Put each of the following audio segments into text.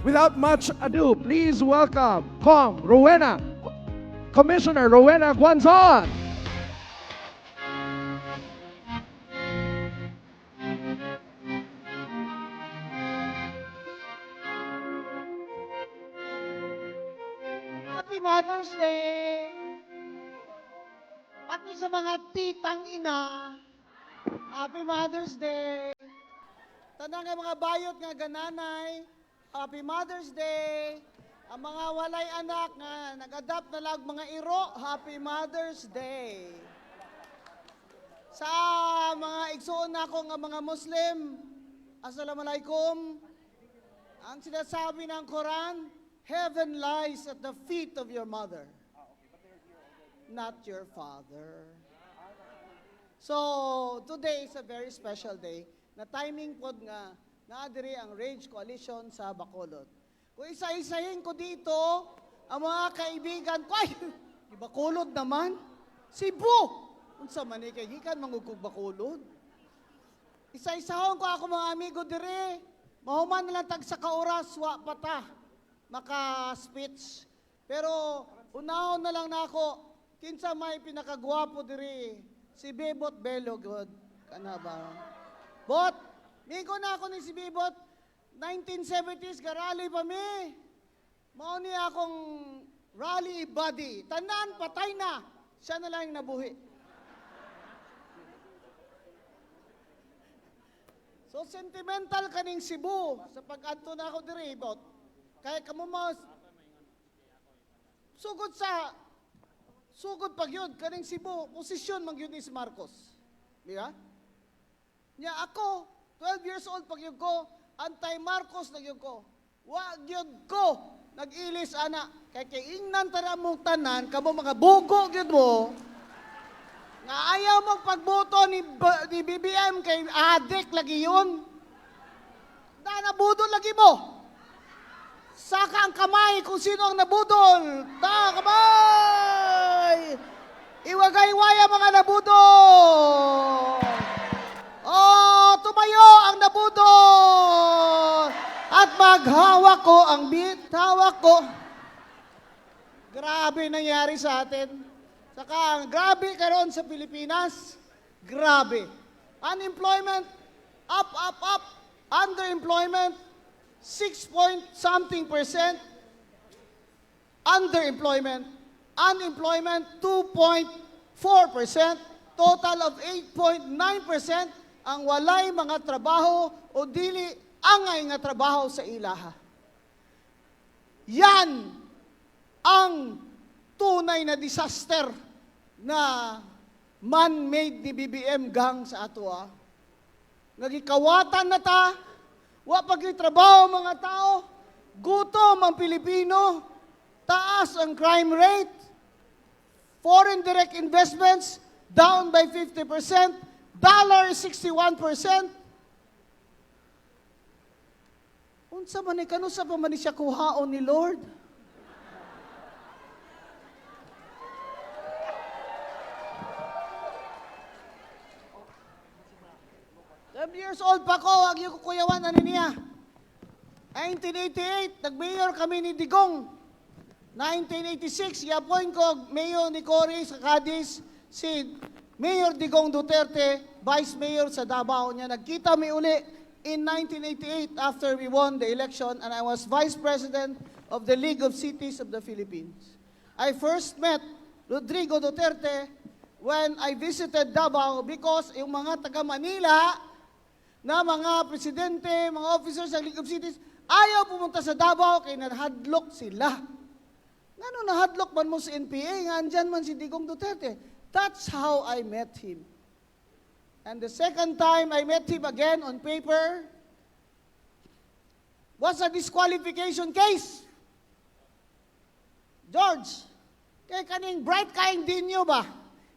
without much ado, please welcome Commissioner Rowena Guanzon. Happy Mother's Day! Pati sa mga titang ina, Happy Mother's Day! Tanang nga mga bayot nga gananay, Happy Mother's Day! Ang mga walay anak nga nag-adapt na lag mga iro, Happy Mother's Day! Sa mga igsuon nako nga mga Muslim, Assalamualaikum. Ang sinasabi ng Quran, heaven lies at the feet of your mother, not your father. So, today is a very special day na timing pod nga naadiri ang Rage Coalition sa Bacolod. Kung isa-isahin ko dito, ang mga kaibigan ko, ay, di Bacolod naman, Cebu! Unsa man kay gikan mangugog Bacolod. Isa-isahon ko ako mga amigo dire, mahuman na lang tag sa kaoras, wa pata, maka-speech. Pero, unahon na lang na ako, kinsa may pinakagwapo diri, si Bebot Bello, good. Kana ba? Bot, migo na ako ni si Bebot, 1970s, garali pa mi. Mao ni akong rally buddy. Tanan, patay na. Siya na lang yung nabuhi. So, sentimental kaning Cebu sa pag-adto na ako diri, Bot. Kaya kamo mas sugod pag yun, kaning Cebu, posisyon mag yun ni si Marcos. Di ba? Nya ako, 12 years old pag yun ko, anti-Marcos na yun ko. Wag yun ko, nag-ilis ana. Kaya ingnan tara mong tanan, kamo mga bugo yun mo, nga ayaw mong pagboto ni BBM kay adik lagi yun. Nabudol lagi mo. Saka ang kamay kung sino ang nabudol. Kamay! Iwagay-waya mga nabudol! Oh, tumayo ang nabudol! At maghawak ko ang hawak ko. Grabe nangyari sa atin. Saka grabe karon sa Pilipinas. Grabe. Unemployment, up. Underemployment, 6-point-something%. Underemployment. Unemployment, 2.4%. Total of 8.9% ang walay mga trabaho o dili angay nga trabaho sa ilaha. Yan ang tunay na disaster na man-made ni BBM gang sa ato. Nagikawatan na ta, wa pagkitrabaho mga tao, gutom ang Pilipino, taas ang crime rate, foreign direct investments down by 50%, dollar 61%. Unsa man ni kanusa pa man ni siya kuhaon ni Lord? 12 years old pa ko, wag yung kukuyawan ano niya. 1988, nag-mayor kami ni Digong. 1986, i-appoint ko mayor ni Cory sa Cadiz, si Mayor Digong Duterte, Vice Mayor sa Davao niya. Nagkita mi uli in 1988 after we won the election and I was Vice President of the League of Cities of the Philippines. I first met Rodrigo Duterte when I visited Davao because yung mga taga Manila na mga presidente, mga officers ng League of Cities, ayaw pumunta sa Davao kaya nahadlok sila. Ngano nahadlok man mo sa NPA, nga andyan man si Digong Duterte. That's how I met him. And the second time I met him again on paper was a disqualification case. George, kay kaning bright kaing dinyo ba?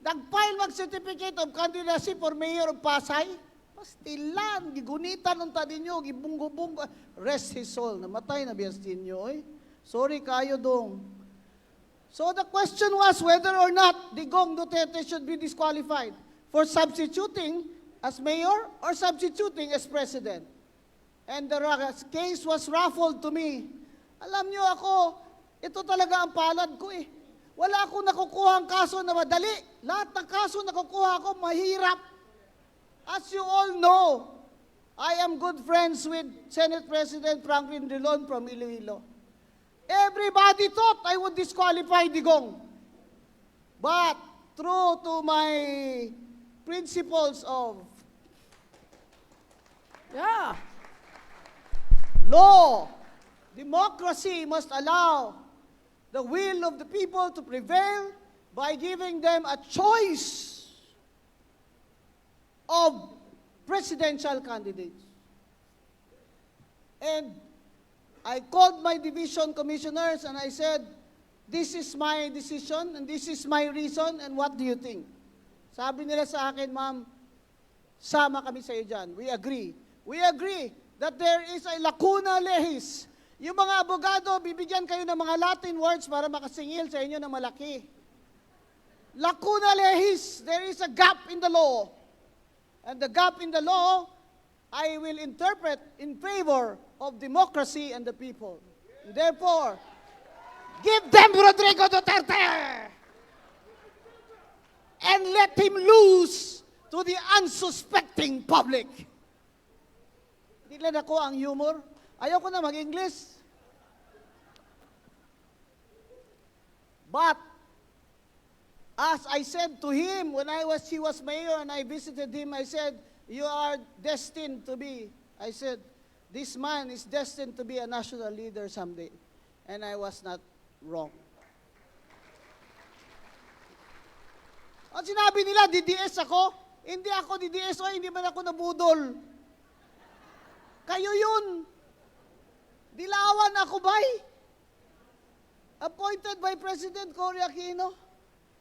Nag-file mag-certificate of candidacy for Mayor of Pasay? Pastilan, gigunitan ng tadinyo, gibunggo-bunggo. Rest his soul, namatay na biyas dinyo, eh. Sorry kayo dong. So the question was whether or not Digong Duterte should be disqualified for substituting as mayor or substituting as president. and the case was raffled to me. Alam niyo ako, ito talaga ang palad ko eh. Wala akong nakukuha ang kaso na madali. Lahat ng kaso na nakukuha ko, mahirap. As you all know, I am good friends with Senate President Franklin Drilon from Iloilo. Everybody thought I would disqualify Digong. But true to my principles of law, democracy must allow the will of the people to prevail by giving them a choice of presidential candidates. And I called my division commissioners and I said, this is my decision and this is my reason and what do you think? Sabi nila sa akin, ma'am, sama kami sa iyo dyan. We agree. We agree that there is a lacuna legis. Yung mga abogado, bibigyan kayo ng mga Latin words para makasingil sa inyo ng malaki. Lacuna legis, there is a gap in the law. And the gap in the law, I will interpret in favor of democracy and the people. Therefore, give them Rodrigo Duterte and let him lose to the unsuspecting public. Hindi lang ako ang humor. Ayoko na mag-English. But, as I said to him when he was mayor and I visited him, I said, you are destined to be, I said, this man is destined to be a national leader someday. And I was not wrong. At sinabi nila, DDS ako. Hindi ako DDS, o hindi man ako nabudol. Kayo yun. Dilawan ako ba'y? Appointed by President Cory Aquino.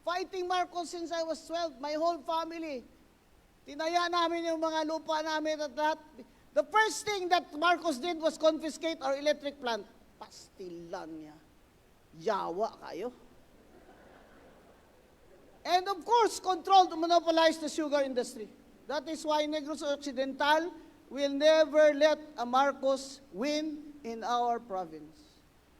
Fighting Marcos since I was 12, my whole family. Tinaya namin yung mga lupa namin at lahat. The first thing that Marcos did was confiscate our electric plant. Pastilan niya. Yawa kayo. And of course, control to monopolize the sugar industry. That is why Negros Occidental will never let a Marcos win in our province.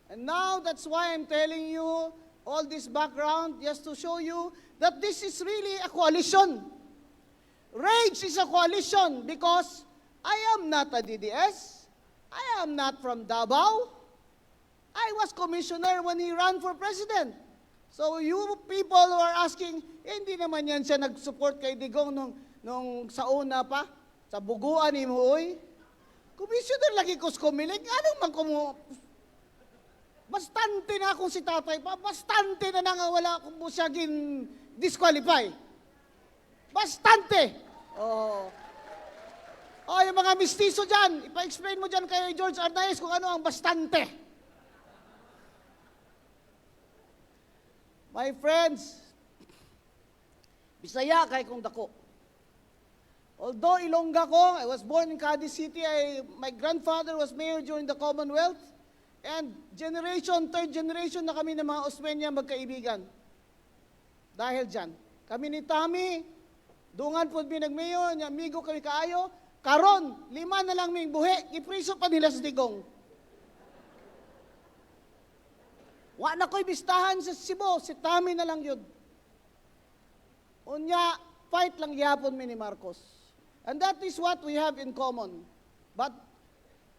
And now that's why I'm telling you all this background just to show you that this is really a coalition. Rage is a coalition because I am not a DDS. I am not from Davao. I was commissioner when he ran for president. So you people who are asking, hindi naman yan siya nag-support kay Digong nung sa una pa, sa buguan ni Muoy. Commissioner lagi ko kumilig, anong man kumu... Bastante na akong si tatay pa, bastante na nga wala akong siya disqualify. Bastante! Oh. Oh, yung mga mistiso dyan, ipa-explain mo dyan kay George Arnaez kung ano ang bastante. My friends, Bisaya kay kong dako. Although Ilongga ko, I was born in Cadiz City, my grandfather was mayor during the Commonwealth, and third generation na kami ng mga Osmeña magkaibigan. Dahil dyan, kami ni Tami, dungan po binag-mayor, amigo kami kaayo, karon, 5 na lang ming buhi, ipriso pa nila sa Digong. Wa na ko'y bistahan sa Cebu, si Tami na lang yun. Unya, fight lang yapon mi ni Marcos. And that is what we have in common. But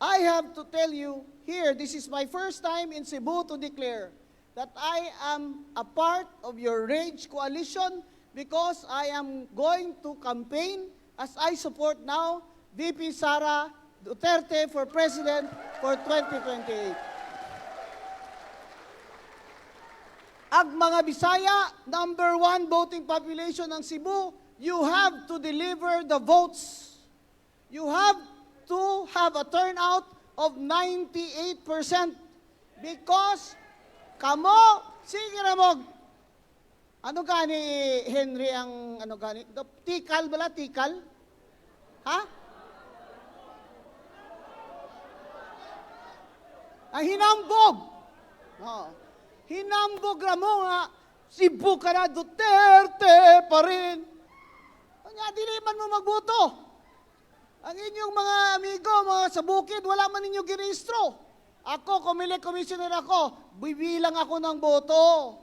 I have to tell you here, this is my first time in Cebu to declare that I am a part of your Rage coalition because I am going to campaign as I support now VP Sara Duterte for President for 2028. Ang mga Bisaya, number 1 voting population ng Cebu, you have to deliver the votes. You have to have a turnout of 98% because kamo, sige na mo, ano gani Henry ang, ano gani, tikal bala, tikal? Ha? Ang hinambog. Oh. Hinambog ra mo nga, Cebu ka na, Duterte pa rin. Kanya, dili man mo magboto. Ang inyong mga amigo, mga sa bukid, wala man ninyo girehistro. Ako, commissioner ako, bibilang ako ng boto.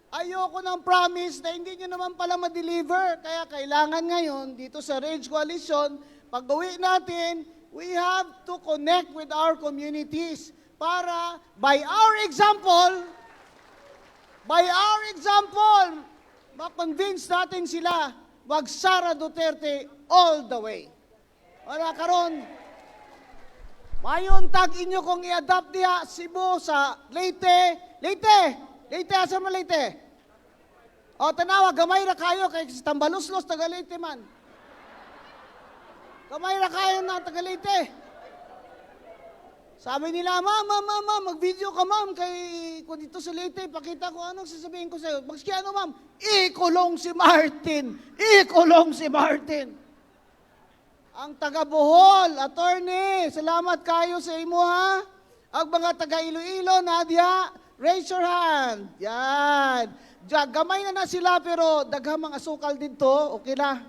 Ayoko ng promise na hindi nyo naman pala ma-deliver. Kaya kailangan ngayon, dito sa Rage Coalition, pag-uwi natin, we have to connect with our communities para, by our example, ma-convince natin sila, wag Sara Duterte all the way. Wala karon. Mayon tag inyo kung i-adapt diha Cebu sa Leyte. Leyte, asa mo Leyte? O tanawa, gamay ra kayo kay Tambaluslos taga Leyte man. Gamay ra kayo na taga Leyte. Sabi nila, ma'am, mag-video ka ma'am kay kung dito sa Leyte, pakita ko anong sasabihin ko sa'yo. Maski ano ma'am, ikulong si Martin. Ang taga Bohol, attorney, salamat kayo sa imo ha. Ang mga taga Iloilo, Nadia, raise your hand. Yan. Gamay na sila pero daghang mga asukal dito, okay na.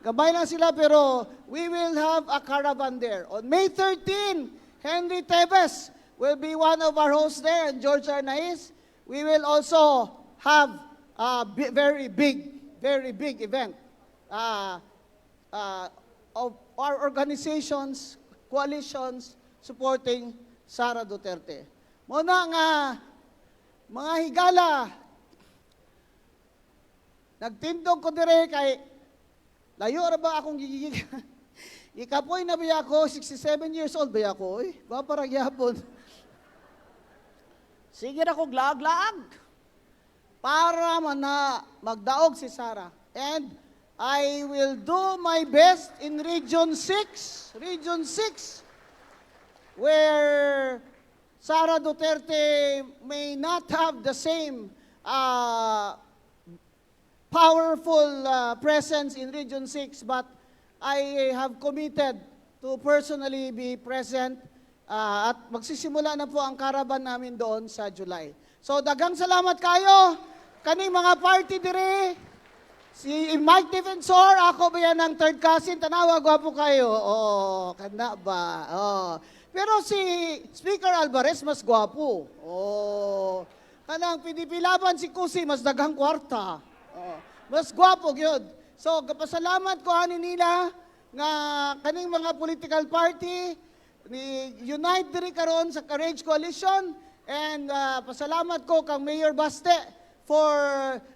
Gamay na sila pero we will have a caravan there. On May 13, Henry Tevez will be one of our hosts there and George Arnaiz. We will also have a very big event of our organizations, coalitions supporting Sara Duterte. Muna nga, mga higala, nagtindog ko dire kay layo ra ba akong gigigig? Ikapoy na ba ako? 67 years old ba ako? Baparag yapon. Sige na ko glaag-laag para na magdaog si Sara. And I will do my best in Region 6, where Sara Duterte may not have the same powerful presence in Region 6, but I have committed to personally be present at magsisimula na po ang caravan namin doon sa July. So dagang salamat kayo, kaning mga party dire. Si Mike Defensor, ako ba yan ng third cousin? Tanawa, gwapo kayo. Oh, kanda ba? Oh. Pero si Speaker Alvarez, mas gwapo. Oh. Kanang pinipilaban si Kusi, mas daghang kwarta. Oh. Mas gwapo, yun. So, kapasalamat ko ani nila nga kaning mga political party ni unite diri karon sa Courage Coalition and pasalamat ko kang Mayor Baste for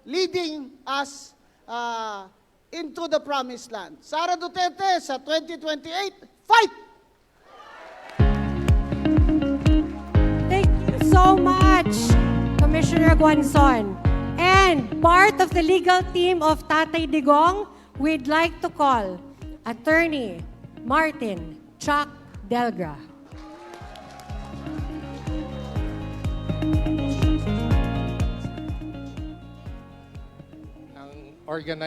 leading us into the promised land. Sara Duterte sa 2028, fight! Thank you so much, Commissioner Guanzon. And part of the legal team of Tatay Digong, we'd like to call Attorney Martin Chuck Delgra. Ang organized